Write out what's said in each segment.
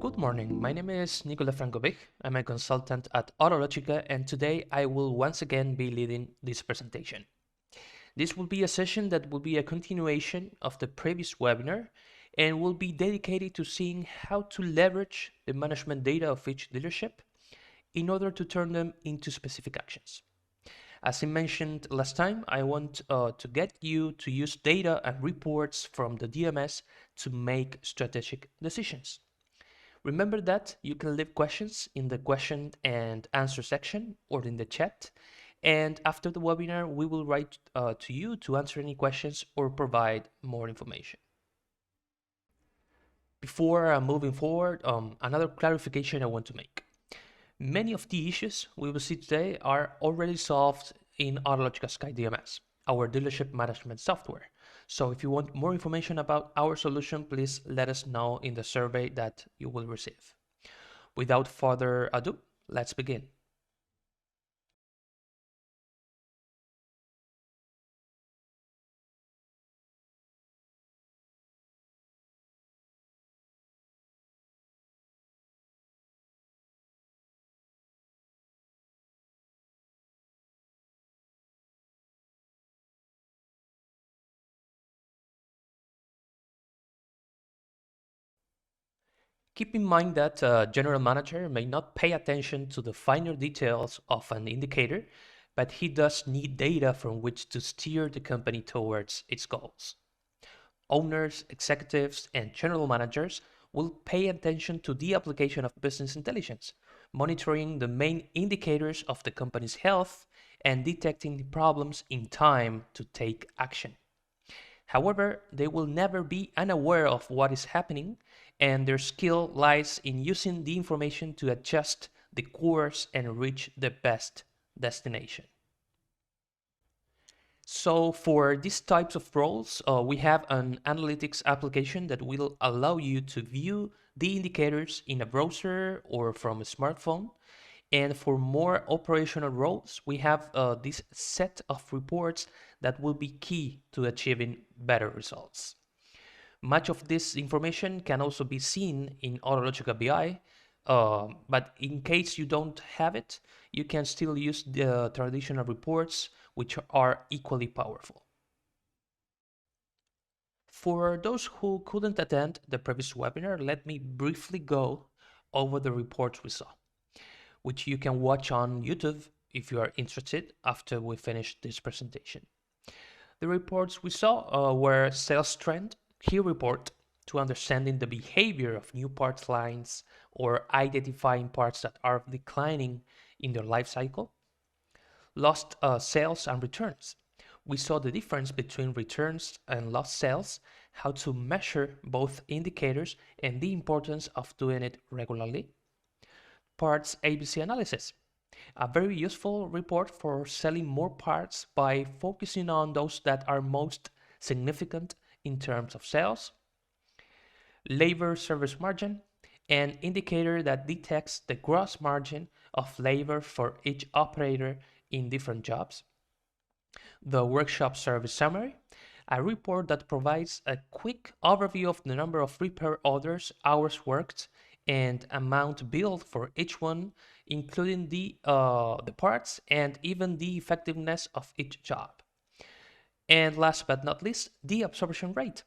Good morning, my name is Nicola Frankovic. I'm a consultant at Autologica, and today I will once again be leading this presentation. This will be a session that will be a continuation of the previous webinar and will be dedicated to seeing how to leverage the management data of each dealership in order to turn them into specific actions. As I mentioned last time, I want to get you to use data and reports from the DMS to make strategic decisions. Remember that you can leave questions in the question and answer section or in the chat. And after the webinar, we will write to you to answer any questions or provide more information. Before moving forward, another clarification I want to make. Many of the issues we will see today are already solved in Autologica Sky DMS, our dealership management software. So if you want more information about our solution, please let us know in the survey that you will receive. Without further ado, let's begin. Keep in mind that a general manager may not pay attention to the finer details of an indicator, but he does need data from which to steer the company towards its goals. Owners, executives, and general managers will pay attention to the application of business intelligence, monitoring the main indicators of the company's health and detecting the problems in time to take action. However, they will never be unaware of what is happening, and their skill lies in using the information to adjust the course and reach the best destination. So for these types of roles, we have an analytics application that will allow you to view the indicators in a browser or from a smartphone. And for more operational roles, we have this set of reports that will be key to achieving better results. Much of this information can also be seen in Autologica BI, but in case you don't have it, you can still use the traditional reports, which are equally powerful. For those who couldn't attend the previous webinar, let me briefly go over the reports we saw, which you can watch on YouTube if you are interested after we finish this presentation. The reports we saw were sales trend, key report to understanding the behavior of new parts lines or identifying parts that are declining in their life cycle, lost sales and returns. We saw the difference between returns and lost sales, how to measure both indicators and the importance of doing it regularly. Parts ABC analysis, a very useful report for selling more parts by focusing on those that are most significant in terms of sales. Labor service margin, an indicator that detects the gross margin of labor for each operator in different jobs. The workshop service summary, a report that provides a quick overview of the number of repair orders, hours worked, and amount billed for each one, including the parts and even the effectiveness of each job. And last but not least, the absorption rate.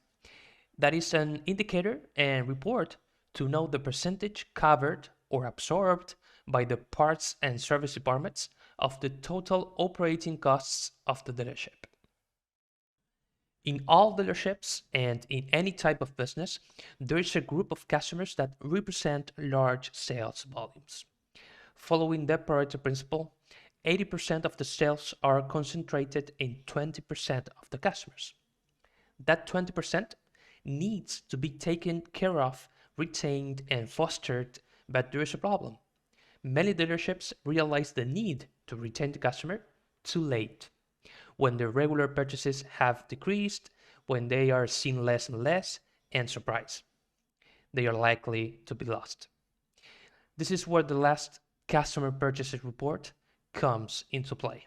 That is an indicator and report to know the percentage covered or absorbed by the parts and service departments of the total operating costs of the dealership. In all dealerships and in any type of business, there is a group of customers that represent large sales volumes. Following the Pareto principle, 80% of the sales are concentrated in 20% of the customers. That 20% needs to be taken care of, retained, and fostered, but there is a problem. Many dealerships realize the need to retain the customer too late, when their regular purchases have decreased, when they are seen less and less, and surprise, they are likely to be lost. This is where the last customer purchases report comes into play.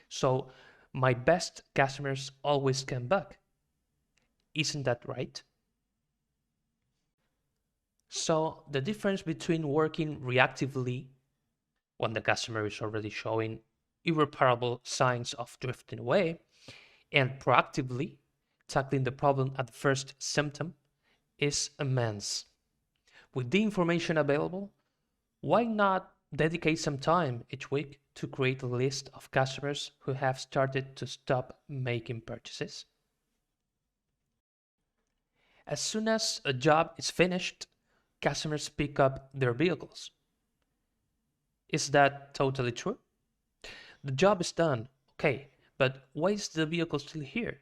So my best customers always come back. Isn't that right? So the difference between working reactively when the customer is already showing irreparable signs of drifting away and proactively tackling the problem at the first symptom is immense. With the information available, why not dedicate some time each week to create a list of customers who have started to stop making purchases? As soon as a job is finished, customers pick up their vehicles. Is that totally true? The job is done, okay, but why is the vehicle still here?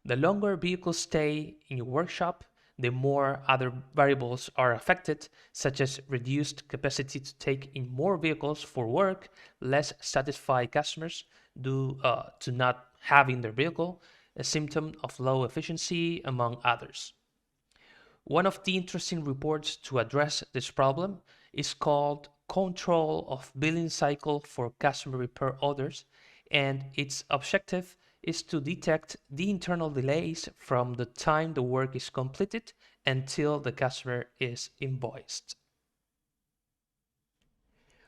The longer vehicles stay in your workshop, the more other variables are affected, such as reduced capacity to take in more vehicles for work, less satisfied customers due to not having their vehicle, a symptom of low efficiency, among others. One of the interesting reports to address this problem is called Control of Billing Cycle for Customer Repair Orders, and its objective is to detect the internal delays from the time the work is completed until the customer is invoiced.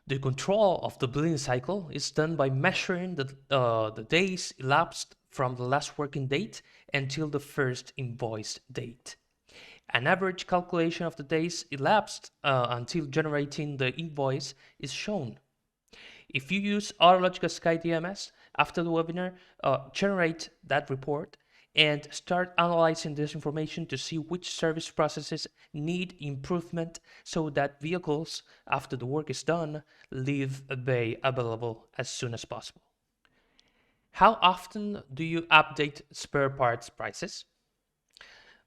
The control of the billing cycle is done by measuring the days elapsed from the last working date until the first invoiced date. An average calculation of the days elapsed until generating the invoice is shown. If you use Autologica Sky DMS after the webinar, generate that report and start analyzing this information to see which service processes need improvement so that vehicles, after the work is done, leave a bay available as soon as possible. How often do you update spare parts prices?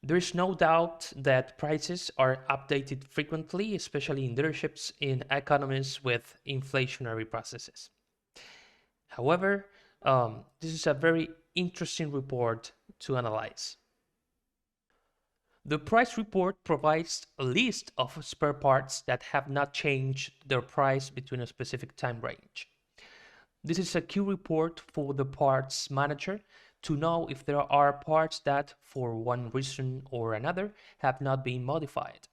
There is no doubt that prices are updated frequently, especially in dealerships in economies with inflationary processes. However, this is a very interesting report to analyze. The price report provides a list of spare parts that have not changed their price between a specific time range. This is a key report for the parts manager to know if there are parts that, for one reason or another, have not been modified.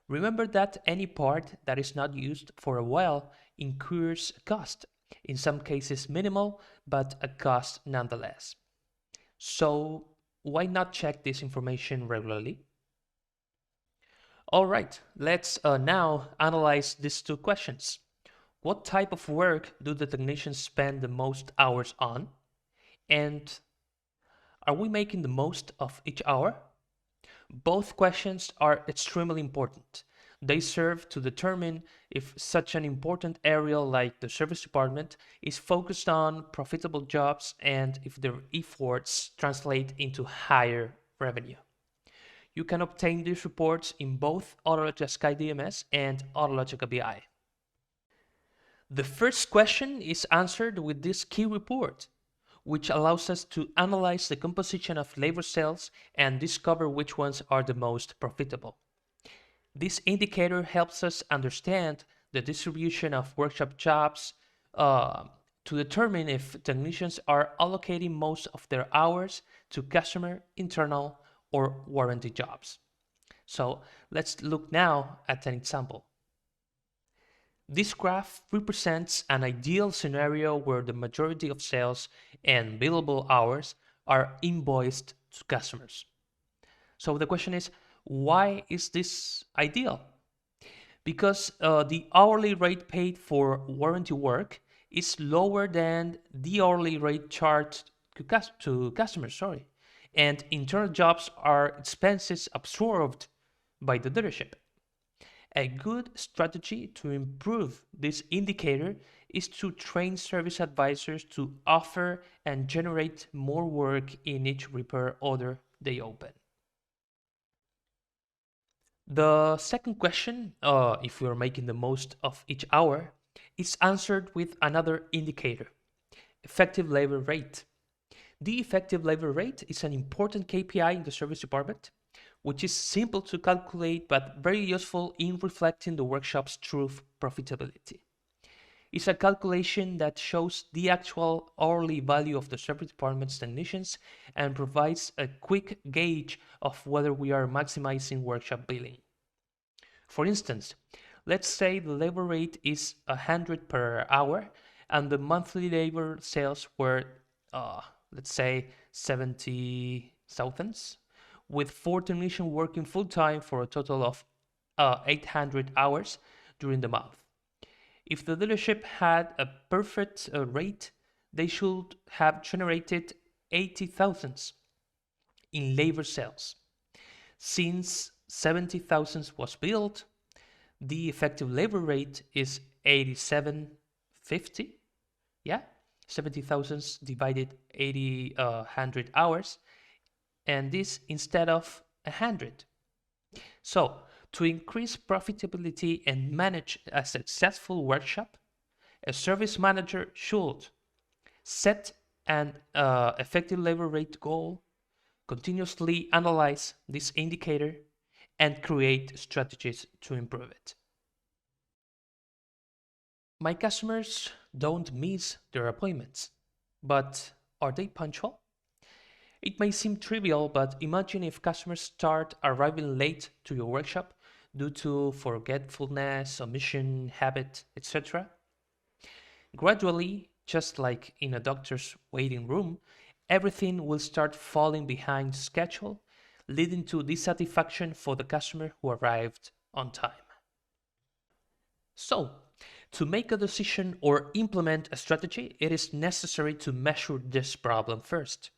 Remember that any part that is not used for a while incurs a cost, in some cases minimal, but a cost nonetheless. So why not check this information regularly? All right, let's now analyze these two questions. What type of work do the technicians spend the most hours on? And are we making the most of each hour? Both questions are extremely important. They serve to determine if such an important area like the service department is focused on profitable jobs and if their efforts translate into higher revenue. You can obtain these reports in both Autologica Sky DMS and Autologica BI. The first question is answered with this key report, which allows us to analyze the composition of labor cells and discover which ones are the most profitable. This indicator helps us understand the distribution of workshop jobs to determine if technicians are allocating most of their hours to customer, internal, or warranty jobs. So let's look now at an example. This graph represents an ideal scenario where the majority of sales and billable hours are invoiced to customers. So the question is, why is this ideal? Because the hourly rate paid for warranty work is lower than the hourly rate charged to customers, and internal jobs are expenses absorbed by the dealership. A good strategy to improve this indicator is to train service advisors to offer and generate more work in each repair order they open. The second question, if we are making the most of each hour, is answered with another indicator, effective labor rate. The effective labor rate is an important KPI in the service department, which is simple to calculate but very useful in reflecting the workshop's true profitability. It's a calculation that shows the actual hourly value of the service department's technicians and provides a quick gauge of whether we are maximizing workshop billing. For instance, let's say the labor rate is 100 per hour and the monthly labor sales were, uh, let's say, 70,000, with 4 technicians working full time for a total of 800 hours during the month. If the dealership had a perfect rate, they should have generated 80,000 in labor sales. Since 70,000 was built, the effective labor rate is 8750. Yeah, 70,000 divided 100 hours, and this instead of 100. So, to increase profitability and manage a successful workshop, a service manager should set an effective labor rate goal, continuously analyze this indicator, and create strategies to improve it. My customers don't miss their appointments, but are they punctual? It may seem trivial, but imagine if customers start arriving late to your workshop due to forgetfulness, omission, habit, etc. Gradually, just like in a doctor's waiting room, everything will start falling behind schedule, leading to dissatisfaction for the customer who arrived on time. So, to make a decision or implement a strategy, it is necessary to measure this problem first.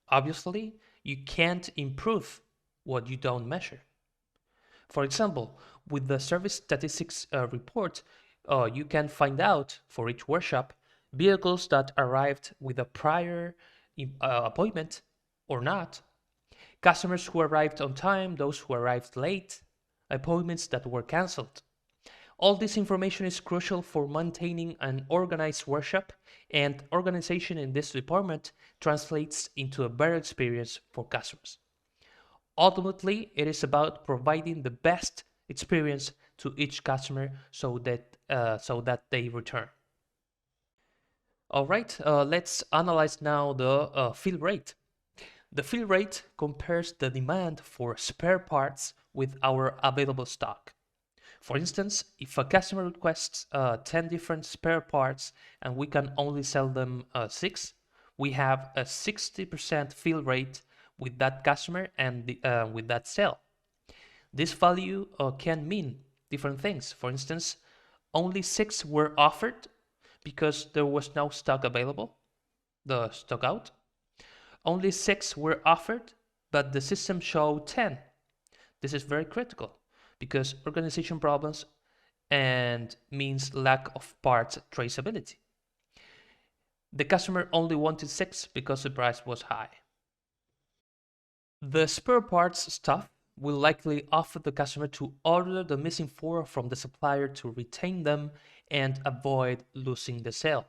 Obviously, you can't improve what you don't measure. For example, with the service statistics report, you can find out for each workshop vehicles that arrived with a prior appointment or not, customers who arrived on time, those who arrived late, appointments that were cancelled. All this information is crucial for maintaining an organized workshop, and organization in this department translates into a better experience for customers. Ultimately, it is about providing the best experience to each customer so that they return. All right, let's analyze now the fill rate. The fill rate compares the demand for spare parts with our available stock. For instance, if a customer requests 10 different spare parts and we can only sell them 6, we have a 60% fill rate with that customer and with that sale. This value can mean different things. For instance, only 6 were offered because there was no stock available, the stock out. Only 6 were offered, but the system showed 10. This is very critical because organization problems and means lack of parts traceability. The customer only wanted 6 because the price was high. The spare parts staff will likely offer the customer to order the missing 4 from the supplier to retain them and avoid losing the sale.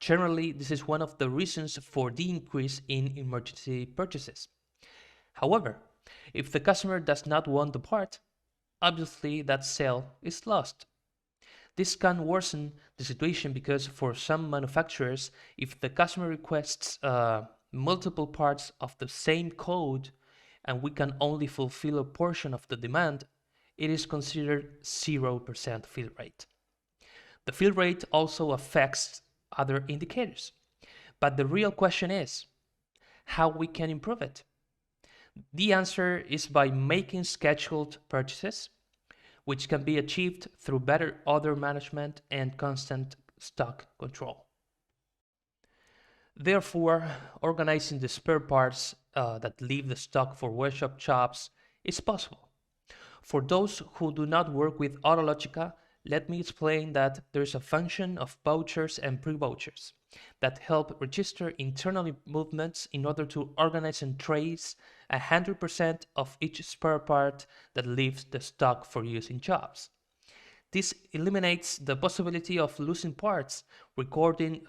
Generally, this is one of the reasons for the increase in emergency purchases. However, if the customer does not want the part, obviously that sale is lost. This can worsen the situation because for some manufacturers, if the customer requests multiple parts of the same code and we can only fulfill a portion of the demand, it is considered 0% fill rate. The fill rate also affects other indicators, but the real question is how we can improve it. The answer is by making scheduled purchases, which can be achieved through better order management and constant stock control. Therefore, organizing the spare parts that leave the stock for workshop jobs is possible. For those who do not work with Autologica, let me explain that there is a function of vouchers and pre-vouchers that help register internal movements in order to organize and trace 100% of each spare part that leaves the stock for use in jobs. This eliminates the possibility of losing parts, recording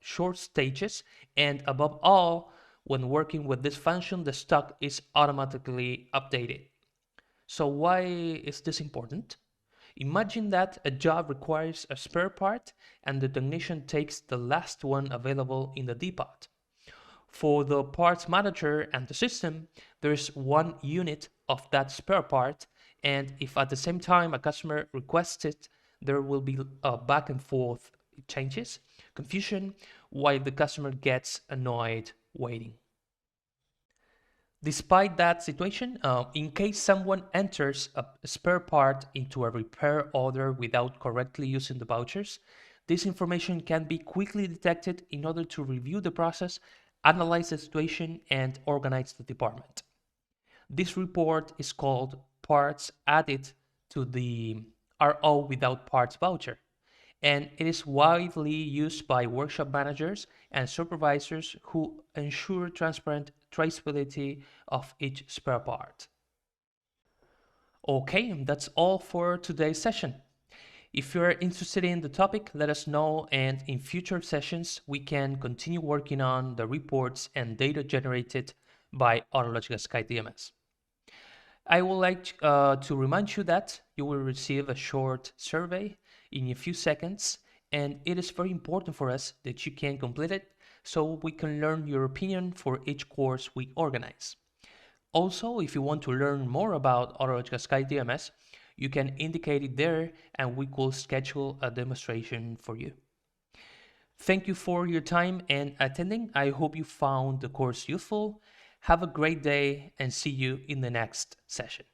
short stages, and above all, when working with this function, the stock is automatically updated. So why is this important? Imagine that a job requires a spare part and the technician takes the last one available in the depot. For the parts manager and the system, there is one unit of that spare part. And if at the same time a customer requests it, there will be back and forth changes, confusion, while the customer gets annoyed waiting. Despite that situation, in case someone enters a spare part into a repair order without correctly using the vouchers, this information can be quickly detected in order to review the process, analyze the situation, and organize the department. This report is called Parts Added to the RO Without Parts Voucher, and it is widely used by workshop managers and supervisors who ensure transparent traceability of each spare part. Okay, that's all for today's session. If you're interested in the topic, let us know, and in future sessions, we can continue working on the reports and data generated by Autologica Sky DMS. I would like to remind you that you will receive a short survey in a few seconds, and it is very important for us that you can complete it so we can learn your opinion for each course we organize. Also, if you want to learn more about Autologica Sky DMS, you can indicate it there and we will schedule a demonstration for you. Thank you for your time and attending. I hope you found the course useful. Have a great day and see you in the next session.